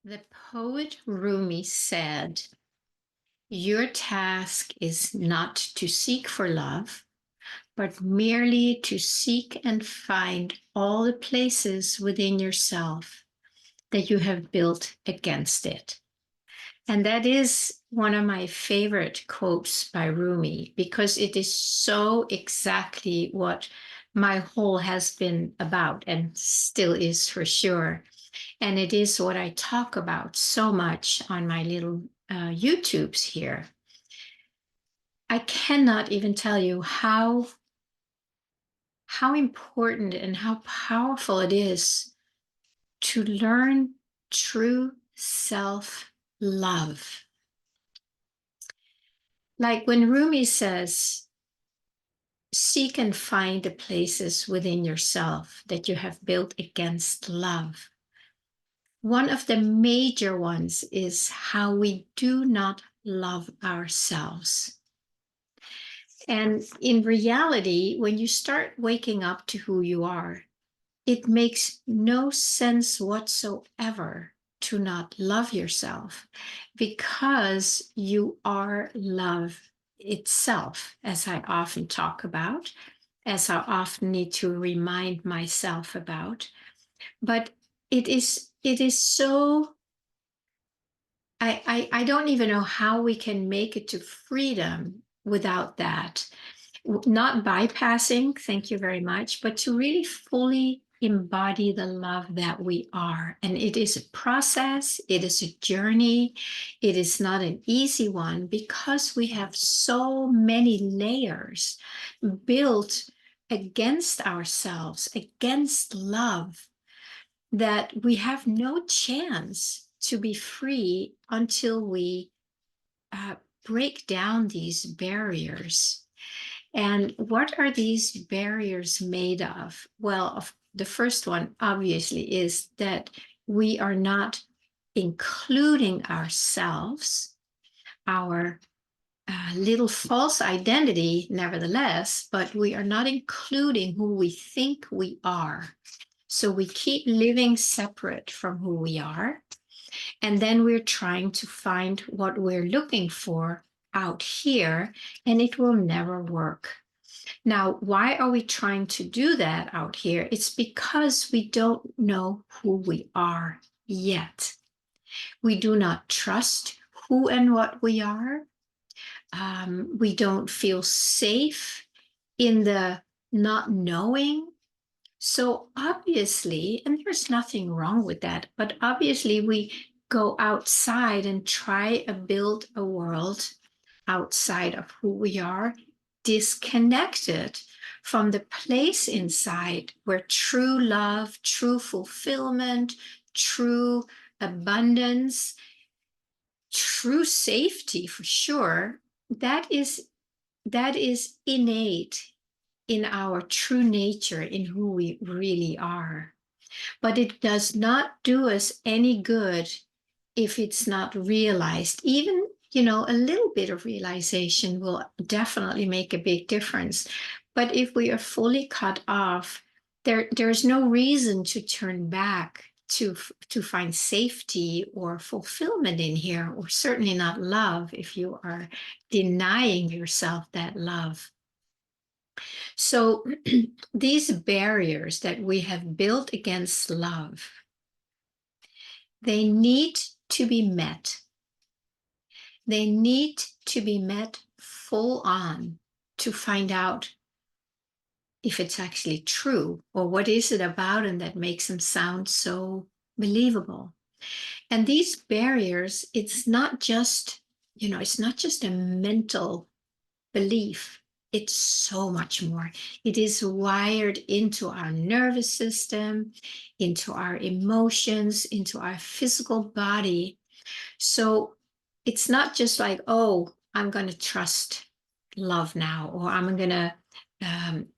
The poet Rumi said, "Your task is not to seek for love, but merely to seek and find all the places within yourself that you have built against it." And that is one of my favorite quotes by Rumi because it is so exactly what my whole has been about and still is for sure. And it is what I talk about so much on my little YouTubes here. I cannot even tell you how important and how powerful it is to learn true self-love. Like when Rumi says, seek and find the places within yourself that you have built against love. One of the major ones is how we do not love ourselves. And in reality, when you start waking up to who you are, it makes no sense whatsoever to not love yourself because you are love itself, as I often talk about, as I often need to remind myself about. But it is so I don't even know how we can make it to freedom without that. Not bypassing, thank you very much, but to really fully embody the love that we are. And it is a process, it is a journey, it is not an easy one because we have so many layers built against ourselves, against love, that we have no chance to be free until we uh, break down these barriers. And what are these barriers made of? Well, the first one obviously is that we are not including ourselves, our little false identity, nevertheless, but we are not including who we think we are. So we keep living separate from who we are. And then we're trying to find what we're looking for out here, and it will never work. Now, why are we trying to do that out here? It's because we don't know who we are yet. We do not trust who and what we are. We don't feel safe in the not knowing. So obviously, and there's nothing wrong with that, but obviously we go outside and try to build a world outside of who we are, disconnected from the place inside where true love, true fulfillment, true abundance, true safety for sure, that is innate in our true nature, in who we really are. But it does not do us any good if it's not realized. Even, a little bit of realization will definitely make a big difference. But if we are fully cut off, there's no reason to turn back to find safety or fulfillment in here, or certainly not love if you are denying yourself that love. So these barriers that we have built against love, they need to be met. They need to be met full on to find out if it's actually true, or what is it about them that makes them sound so believable. And these barriers, it's not just a mental belief. It's so much more. It is wired into our nervous system, into our emotions, into our physical body. So it's not just like, oh, I'm going to trust love now, or I'm going to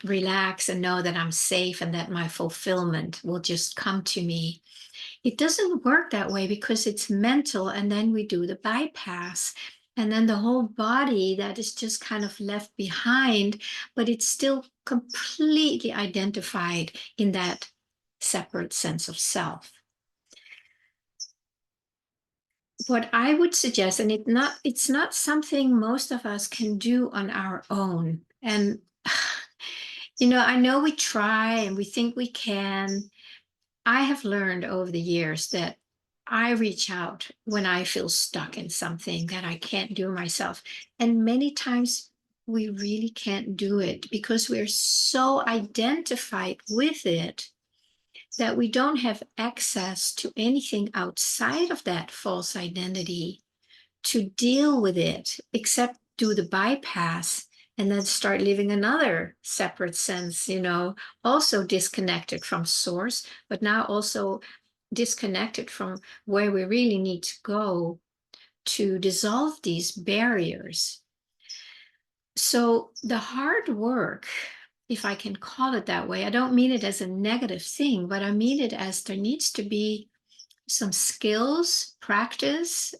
relax and know that I'm safe and that my fulfillment will just come to me. It doesn't work that way because it's mental, and then we do the bypass. And then the whole body that is just kind of left behind, but it's still completely identified in that separate sense of self. what I would suggest, and it's not something most of us can do on our own. And I know we try and we think we can. I have learned over the years that I reach out when I feel stuck in something that I can't do myself. And many times we really can't do it because we're so identified with it that we don't have access to anything outside of that false identity to deal with it, except do the bypass and then start living another separate sense, also disconnected from source, but now also disconnected from where we really need to go to dissolve these barriers. So the hard work, if I can call it that way, I don't mean it as a negative thing, but I mean it as there needs to be some skills, practice,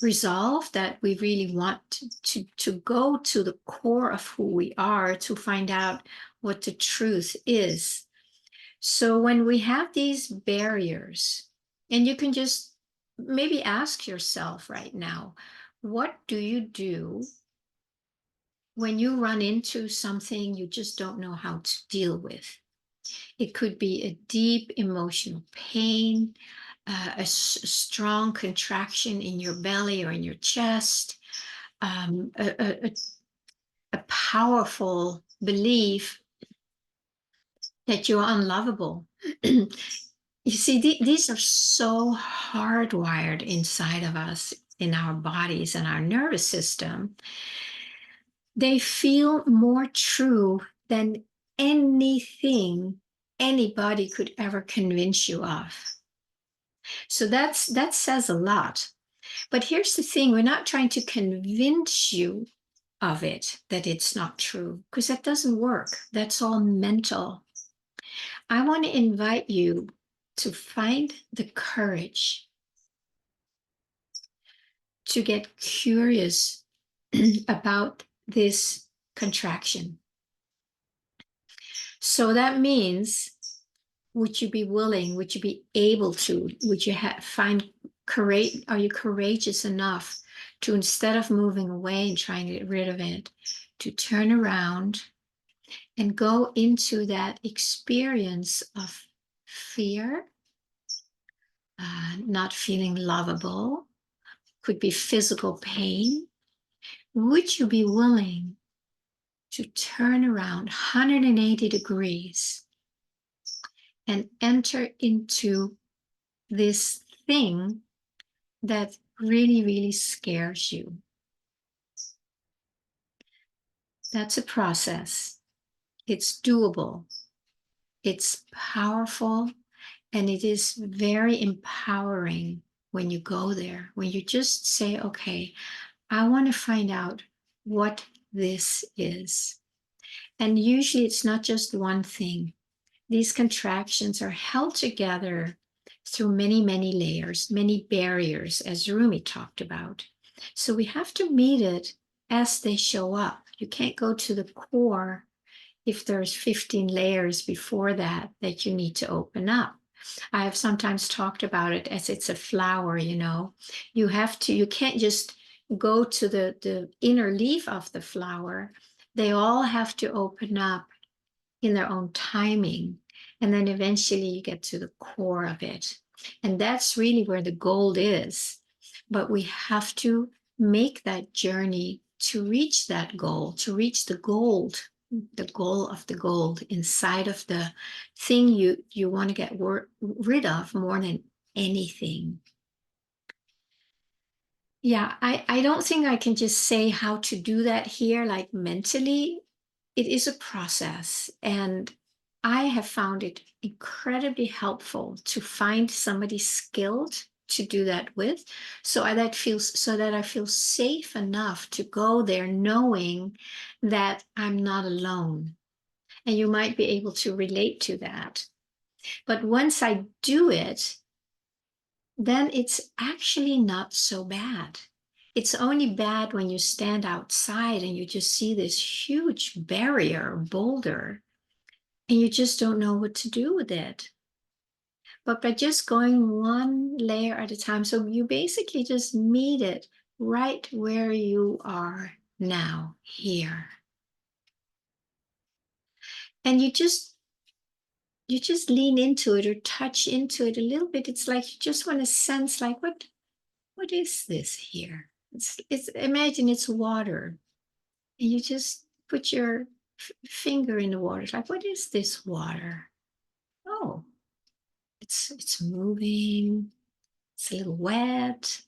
resolve that we really want to go to the core of who we are to find out what the truth is. So when we have these barriers, and you can just maybe ask yourself right now, what do you do when you run into something you just don't know how to deal with? It could be a deep emotional pain, a strong contraction in your belly or in your chest, a powerful belief that you're unlovable. You see, these are so hardwired inside of us, in our bodies and our nervous system. They feel more true than anything anybody could ever convince you of. So that says a lot. But here's the thing, we're not trying to convince you of it, that it's not true, because that doesn't work. That's all mental. I want to invite you to find the courage to get curious about this contraction. So that means, would you be willing, would you be able to, would you find courage, are you courageous enough to, instead of moving away and trying to get rid of it, to turn around and go into that experience of fear, not feeling lovable, could be physical pain? Would you be willing to turn around 180 degrees and enter into this thing that really, really scares you? That's a process. It's doable. It's powerful, and it is very empowering when you go there, when you just say, okay, I want to find out what this is. And usually it's not just one thing. These contractions are held together through many, many layers, many barriers, as Rumi talked about. So we have to meet it as they show up. You can't go to the core if there's 15 layers before that you need to open up. I have sometimes talked about it as it's a flower, You can't just go to the inner leaf of the flower. They all have to open up in their own timing. And then eventually you get to the core of it. And that's really where the gold is. But we have to make that journey to reach that goal, to reach the gold, the goal of the gold inside of the thing you want to get rid of more than anything. Yeah, I don't think I can just say how to do that here, like mentally. It is a process, and I have found it incredibly helpful to find somebody skilled to do that with, so that I feel safe enough to go there knowing that I'm not alone. And you might be able to relate to that. But once I do it, then it's actually not so bad. It's only bad when you stand outside and you just see this huge barrier, boulder, and you just don't know what to do with it. but by just going one layer at a time. So you basically just meet it right where you are now, here. And you just lean into it or touch into it a little bit. It's like you just want to sense, like, what is this here? It's imagine it's water. And you just put your finger in the water. It's like, what is this water? Oh, it's moving. It's a little wet.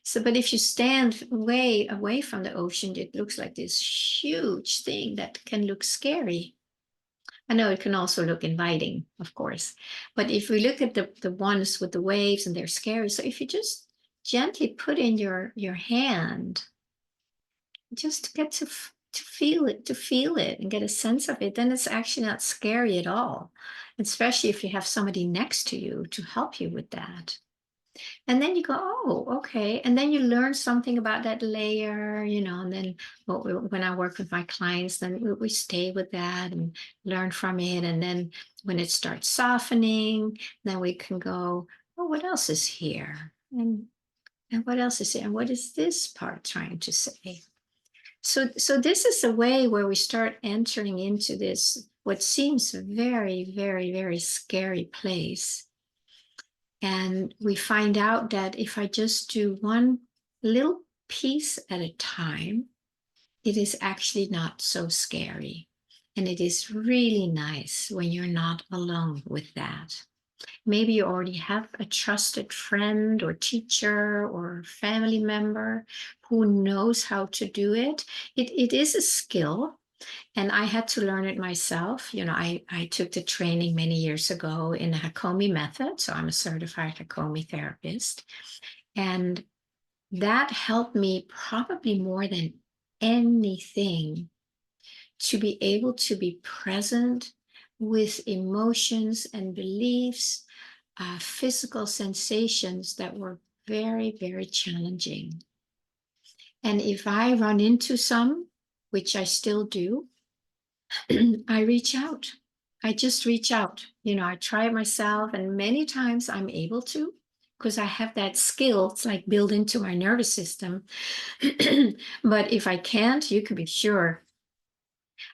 So, but if you stand way away from the ocean, it looks like this huge thing that can look scary. I know it can also look inviting, of course. But if we look at the ones with the waves, and they're scary. So if you just gently put in your hand, just get to feel it and get a sense of it, then it's actually not scary at all, especially if you have somebody next to you to help you with that. And then you go, oh, okay. And then you learn something about that layer, and then when I work with my clients, then we stay with that and learn from it. And then when it starts softening, then we can go, oh, what else is here? And what else is here? And what is this part trying to say? So this is a way where we start entering into this, what seems a very, very, very scary place. And we find out that if I just do one little piece at a time, it is actually not so scary. And it is really nice when you're not alone with that. Maybe you already have a trusted friend or teacher or family member who knows how to do it. It is a skill, and I had to learn it myself. I took the training many years ago in the Hakomi method. So I'm a certified Hakomi therapist. And that helped me probably more than anything to be able to be present with emotions and beliefs, physical sensations that were very, very challenging. And if I run into some, which I still do, I reach out. I just reach out. I try it myself, and many times I'm able to, because I have that skill. It's like built into my nervous system. But if I can't, you can be sure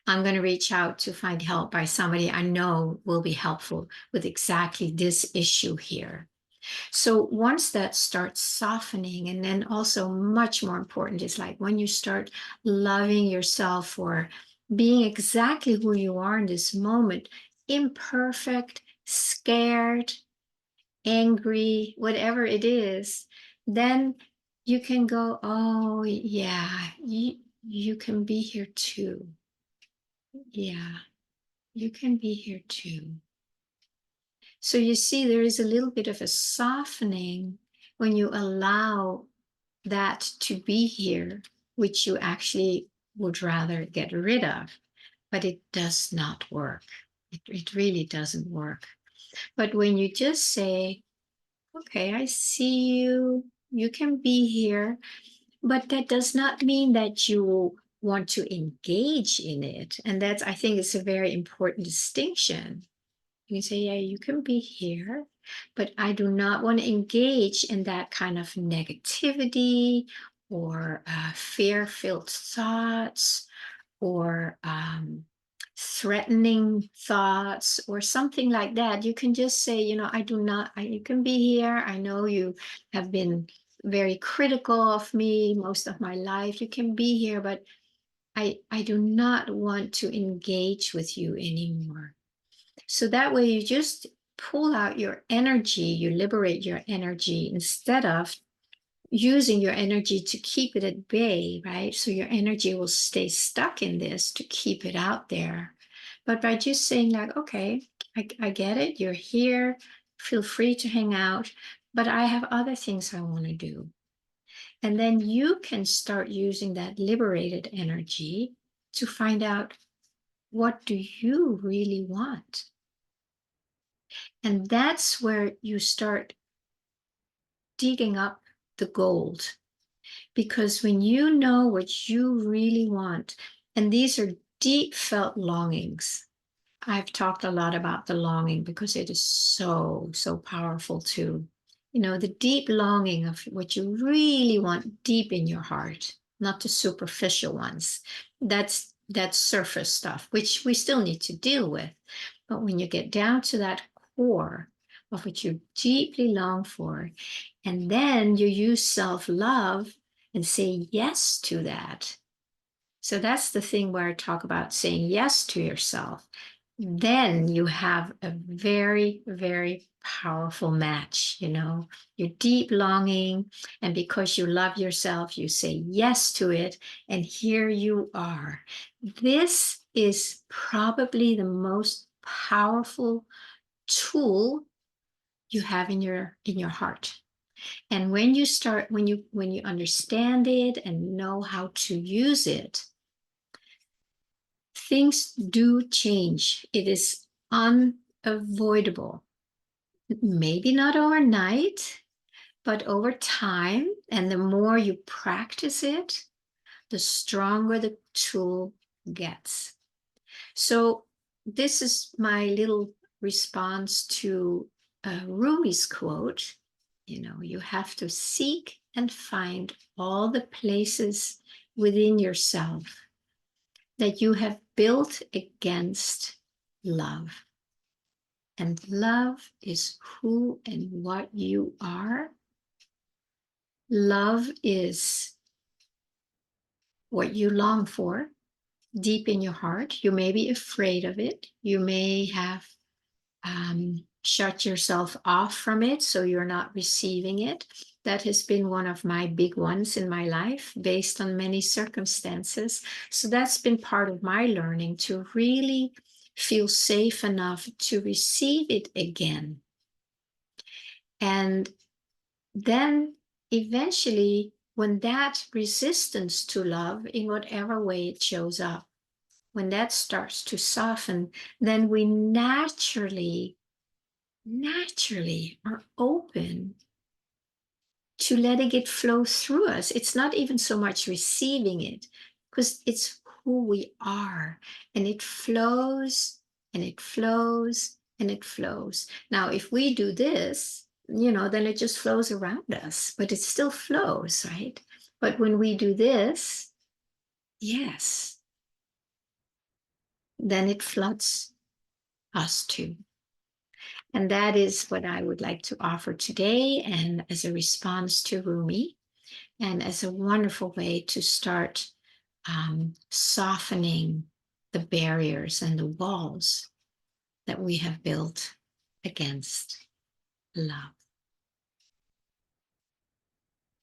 I'm going to reach out to find help by somebody I know will be helpful with exactly this issue here. So once that starts softening, and then also much more important is like when you start loving yourself for being exactly who you are in this moment, imperfect, scared, angry, whatever it is, then you can go, oh yeah, you can be here too. Yeah, you can be here too. So you see, there is a little bit of a softening when you allow that to be here, which you actually would rather get rid of, but it does not work. It really doesn't work. But when you just say, okay, I see you, you can be here, but that does not mean that you want to engage in it. And that's, I think, it's a very important distinction. You can say, yeah, you can be here, but I do not want to engage in that kind of negativity or fear-filled thoughts or threatening thoughts or something like that. You can just say, I do not, you can be here. I know you have been very critical of me most of my life. You can be here, but I do not want to engage with you anymore. So that way you just pull out your energy, you liberate your energy instead of using your energy to keep it at bay, right? So your energy will stay stuck in this to keep it out there. But by just saying like, okay, I get it, you're here, feel free to hang out, but I have other things I want to do. And then you can start using that liberated energy to find out, what do you really want? And that's where you start digging up the gold. Because when you know what you really want, and these are deep felt longings, I've talked a lot about the longing because it is so, so powerful too. You know, the deep longing of what you really want deep in your heart, not the superficial ones. That's surface stuff, which we still need to deal with. But when you get down to that core of what you deeply long for, and then you use self-love and say yes to that. So that's the thing where I talk about saying yes to yourself. Then you have a very, very powerful match, you know, your deep longing. And because you love yourself, you say yes to it. And here you are. This is probably the most powerful tool you have in your heart. And when you understand it and know how to use it, things do change. It is unavoidable. Maybe not overnight, but over time. And the more you practice it, the stronger the tool gets. So, this is my little response to Rumi's quote. You know, you have to seek and find all the places within yourself that you have built against love. And love is who and what you are. Love is what you long for deep in your heart. You may be afraid of it. You may have shut yourself off from it, so you're not receiving it. That has been one of my big ones in my life, based on many circumstances. So that's been part of my learning, to really feel safe enough to receive it again. And then eventually, when that resistance to love, in whatever way it shows up, when that starts to soften, then we naturally are open to letting it flow through us. It's not even so much receiving it, because it's who we are, and it flows and it flows and it flows. Now, if we do this, you know, then it just flows around us, but it still flows, right? But when we do this, yes, then it floods us too. And that is what I would like to offer today, and as a response to Rumi, and as a wonderful way to start softening the barriers and the walls that we have built against love.